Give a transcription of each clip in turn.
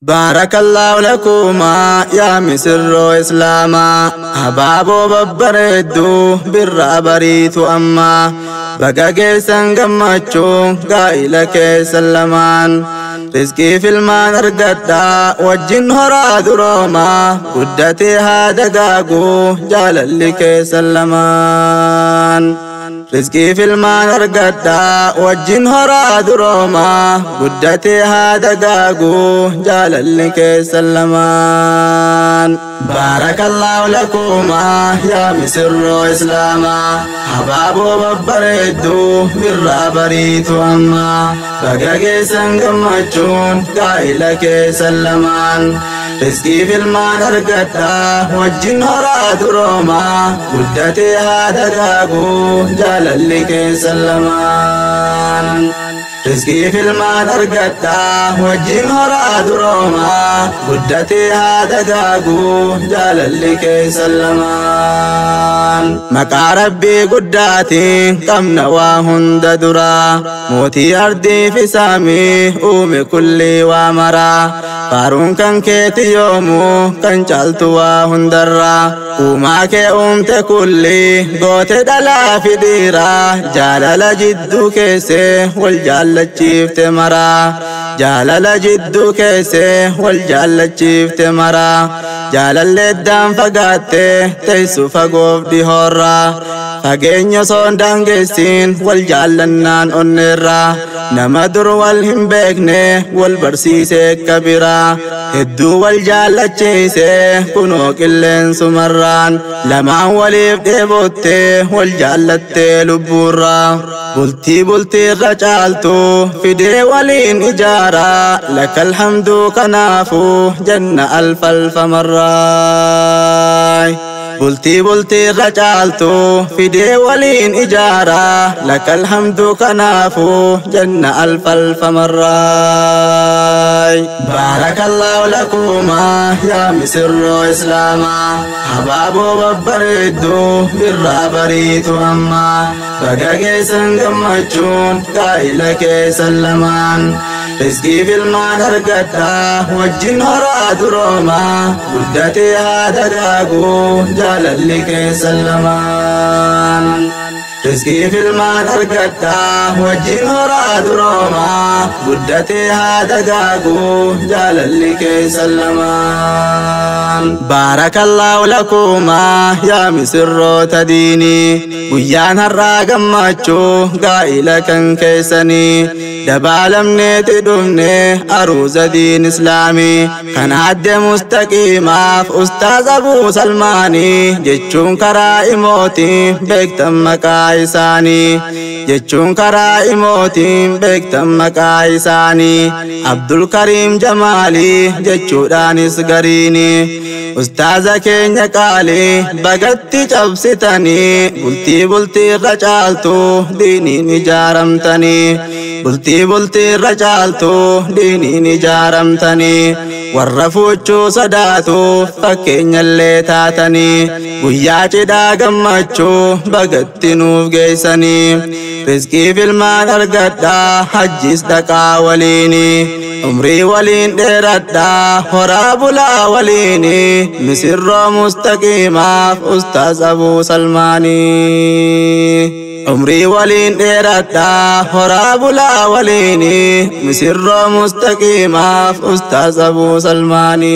بارك الله لكما يا مصر إسلاما أبابو ببردو بالرابريت أما بقا كيسان قمتشو قائلك سلمان رزقي في المان أرقدا وجن هراد روما قدتي هذا قاقو جاللك سلمان رزقي في المان أرقدا وجن هراد روما قدتي هذا قاقو جاللك سلمان بارك الله لكما يا مصر إسلاما أبابو ببردو بالرابريت أما بقا كيسان قمتشون قائلك سلمان رزقي في المان أرقدا وجن هراد روما قدتي هذا قاقو جاللك سلمان رزقي في المان أرقدا وجن هراد روما قدتي هذا قاقو جاللك سلمان مقا ربي قداتي كم نواهند درا موتي أردي في سامي أومي كلي وامرا فارون كان كيتي يومو كان جالتوا هندرا وما كي أمت كلي قوت دلا في ديرا جالل جدو كيسي والجال جيفت مرا جالل جدو كيسي والجال جيفت مرا جالل الدم فقاتي تيسو فقوف دي هورا فقين صون دانجسين والجالنان أنيرا نمدر والهم بيكني والبرسيسي كبيرا هدو والجالتشيسي كنو كلين سمران لما وليف ديبوتي والجالتي لبورا بلتي رجالتو في دي ولين إجارة لك الحمد كنافو جنة ألف مراي بلتي رجالتو في دي ولين إجارة لك الحمد كنافو جنة ألف مراي بارك الله لكما يا مصر إسلاما أبابو ببردو بالرابريت أما بقا كيسان قمتشون قائلك سلمان رزقي في المان أرقدا وجن هراد روما قدتي هذا قاقو جاللك سلمان رزقي في المان أرقدا وجن هراد روما قدتي هذا قاقو جاللك سلمان بارك الله لكما يا مصر تديني ويان هراقم ماتشو قائلك كيسني دبالمني تدمني أروز دين إسلامي كان عد مستقيمة في أستاذ أبو سلماني جتشون كراي موتي بيكتم مكايساني جتشون كراي موتي بيكتم مكايساني عبد الكريم جمالي جتشو دانس قريني أستاذ كينيا قالي بقتي جبستني بلتي رجالتو ديني نجارمتني بلتي رجالتو ديني نجارمتني والرفوچو صداتو فكين اللي تاتني وياچي دا قمچو بقتي نوف جيسني رزقي في المان أرقدا حجيس دقا وليني عمري ولين ديردا خراب لا وليني مصر مستقيمة أستاذ أبو سلماني عمري ولين ديردا خراب لا وليني مصر مستقيمة أستاذ أبو سلماني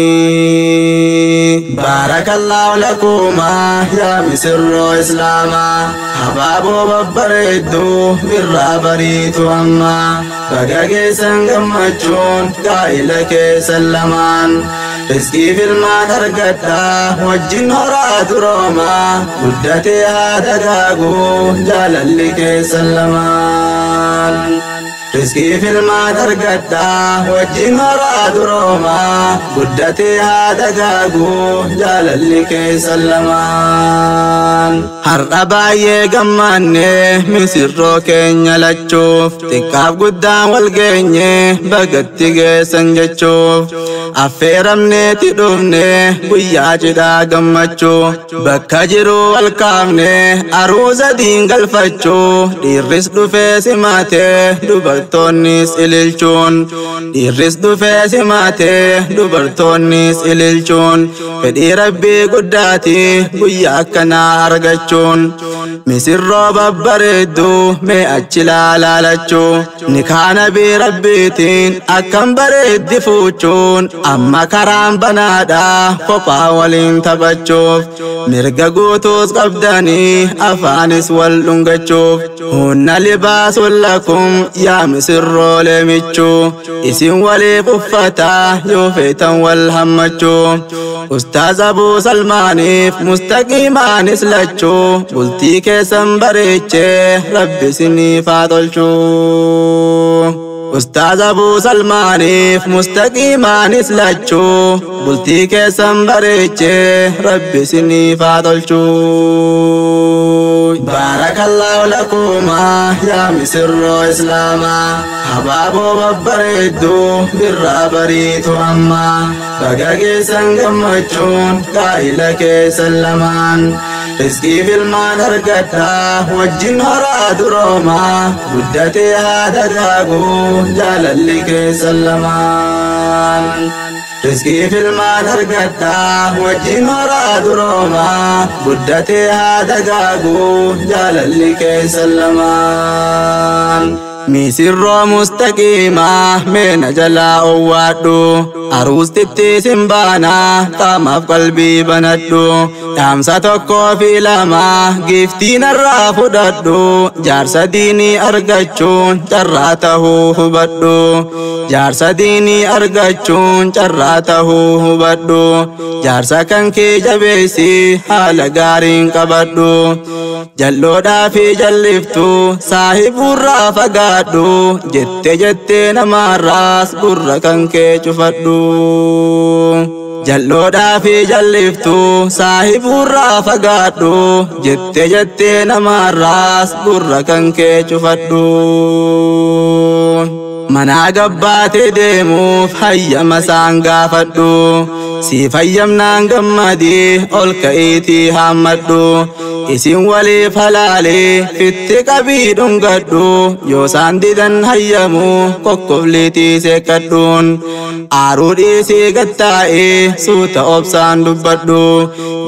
بارك الله لكما يا مصر إسلاما أبابو ببردو بالرابريت أما بقا كيسان قمتشون قائلك سلمان رزقي في المان أرقدا وجن هراد روما قدتي هذا قاقو جاللك سلمان رزقي في المان أرقدا وجن هراد روما قدتي هذا قاقو جاللك سلمان هرباية قماني مصر كينيا لتشوف تكاب قدام والقيني بقتي قيسان جتشوف affeeramnee tidhufnee guyyaa cidhaa gammachuu bakka jiru walkaafnee aruuza diin galfachuu dhiirris dhufee simatee duba dubartoonnis ililchuun dhiirris dhufee simatee dubartoonnis ililchuun fedhii rabbii guddaati guyyaa akkanaa argachuun misirroo babbareedduu mee achi laalaalachuu nikaa nabii rabbiitiin akkam bareeddi fuuchuun amma karaan banaadha kophaa waliin taphachuuf mirga guutuus qabdanii afaanis wal dhungachuuf hunna libaasun lakum yaa misirroolee michuu isin waliif uffataa yoo feetan wal hammachuu ustaaz Abuu Salmaaniif mustaqiimaanis lachuu bultii keessan bareechee rabbi isiniif haa tolchuu ustaaz Abuu Salmaaniif mustaqiimaanis lachuu bultii keessan bareechee rabbi isiniif haa tolchuu barakallahu lakuma yaa misirroo islaamaa habaaboo babbareedduu birraa bariitu amma baga keessan gammachuun gaa'ila keessan lamaan rizqii filmaan argadhaa wajjin horaa duroomaa guddatee haa dagaaguu jaalalli keessan lamaan rizqii filmaan argadhaa wajjin horaa duroomaa guddatee haa dagaaguu jaalalli keessan lamaan misirroo mustaqiimaa meena jalaa owwaadhu aruustitti simbaanaa qaamaaf qalbii banadhu dhaamsa tokkoo fi lama giftiin irraa fudhadhu jaarsa diinii argachuun carraa tahuu hubadhu jaarsa diinii argachuun carraa tahuu hubadhu jaarsa kan kee jabeessi haala gaariin qabadhu jalloodhaa fi jalliftu saahibuurraa fagaadhu jettee namaarraas gurra kan kee cufadhu jalloodhaa fi jalliftu saahibuurraa fagaadhu jettee namaarraas gurra kan kee cufadhu manaa gabbaatee deemuuf hayyama isaan gaafadhu si fayyamnaan gammadii ol ka'iitii haammadhu isin waliif halaalee fitti qabii dhungadhu yoo isaan didan hayyamu kokkofliitii seeqadhuun aaruu dhiisii gattaa'ee suuta obsaan dubbadhu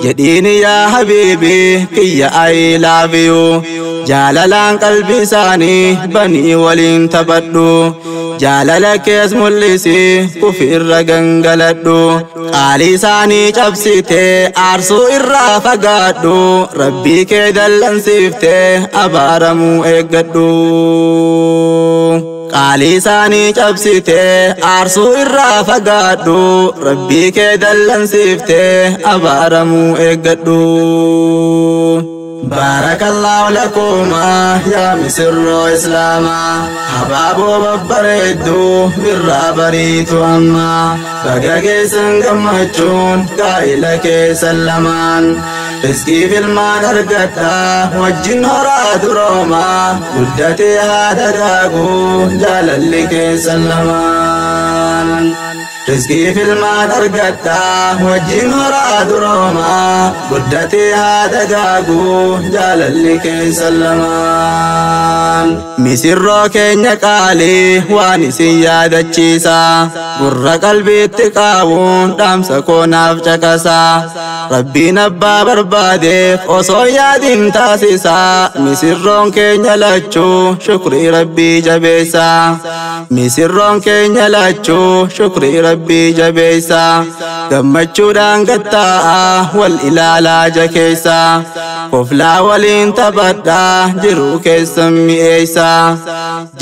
jedhiini yaa habiibii kiyya I love you jaalalaan qalbii isaanii banii waliin taphadhu jaalala kees mul'isi kufirra gangaladhu qaalii isaanii cabsitee aarsuu irraa fagaadhu rabbii kee dallansiiftee abaaramuu eeggadhu qaalii isaanii cabsitee aarsuu irraa fagaadhu rabbii kee dallansiiftee abaaramuu eeggadhu barakallahu lakuma yaa misirroo islaamaa habaaboo babbareedduu birraa bariitu amma baga keessan gammachuun gaa'ila keessan lamaan rizqii filmaan argadhaa wajjin horaa duroomaa guddatee haa dagaaguu jaalalli keessan lamaan rizqii filmaan argadhaa wajjin horaa duroomaa guddatee haa dagaaguu jaalalli keessan lamaan misirroo keenya qaalii waan isin yaadachiisa gurra qalbiitti qaawuun dhaamsa koonaaf caqasa rabbiin abbaa barbaadeef osoo yaadin taasisa misirroon keenya lachuu shukrii rabbii jabeessa misirroon keenya lachuu shukrii rabbii jabeessa gammachuudhaan gattaa'a wal ilaalaa jakeessa koflaa waliin taphadhaa jiruu keessan mi'eessa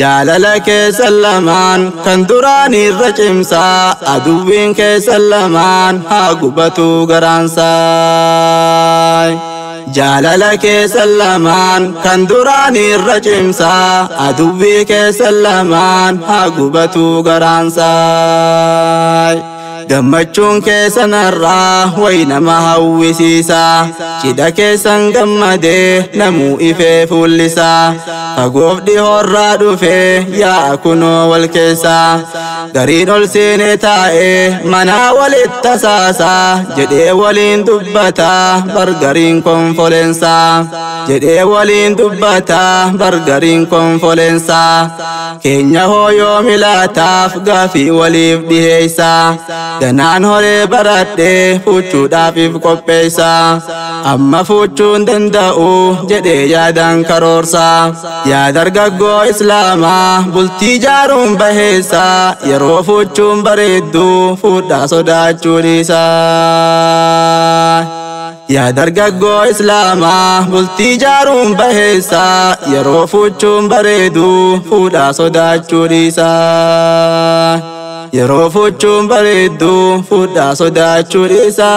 jaalala keessan lamaan kan duraan irra cimsa aduwwiin keessan lamaan haa gubatu garaansaa jaalala keessan lamaan kan duraan irra cimsa aduwwii keessan lamaan haa gubatu garaansaa gammachuun keessan irraa way nama hawwisiisa cidha keessan gammadee namuu ifee fuullisa fagoof dhihoorraa dhufee yaa'a kunoo wal keessa gariin ol seenee taa'ee manaa walitti tasaasa jedhee waliin dubbata bargariin konfoleensa jedhee waliin dubbata bargariin konfolensa keenya hooyoo milaataaf gaafii waliif dhiheeysa ganaan horee baradhee fuuchuudhaafif qopheessa amma fuuchuun danda'u jedhee yaadan karoorsa yaa dargaggoo islaamaa bultii jaaruun baheessa yeroo fuuchuun bareeddu fuudhaa sodaachuu dhiisa yaa dargaggoo islaamaa bultii jaaruun baheessa yeroo fuuchuun bareedu fuudhaa sodaachuu dhiisa yeroo fuuchuun bareedu fuudhaa sodaachuu dhiisa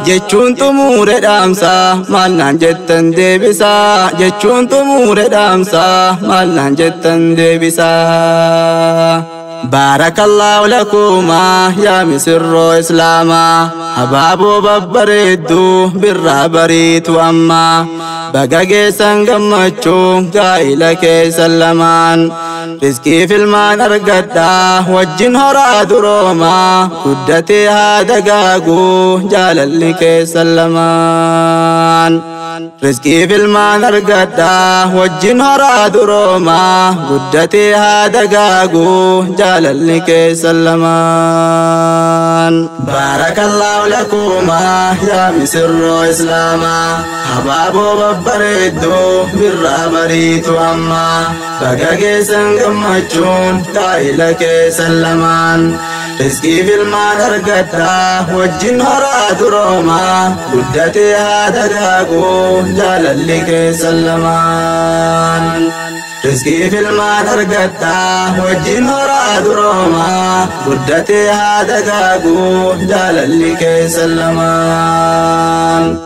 jechuun xumuure dhaamsa maal naan jettan deebisa jechuun xumuure dhaamsa maal naan jettan deebisa بارك الله لكما يا مصر إسلاما أبابو ببريدو برا بريت وأما بقاقي سنقمتشو قائلك سلمان رزقي في المان أرقدا وجن هراد روما قدتي هذا قاقو جاللك سلمان رزقي في المان أرقدا وجن هراد روما قدتي هذا قاقو جاللك سلمان بارك الله لكما يا مصر إسلاما حبابو ببريدو برا بريت أما بقاقي سنقمتشون قائلك سلمان رزقي في المان أرقدا وجن هراد روما قدتي هذا قاقو جاللك سلمان رزقي في المان أرقدا وجن هراد روما قدتي هذا قاقو جاللك سلمان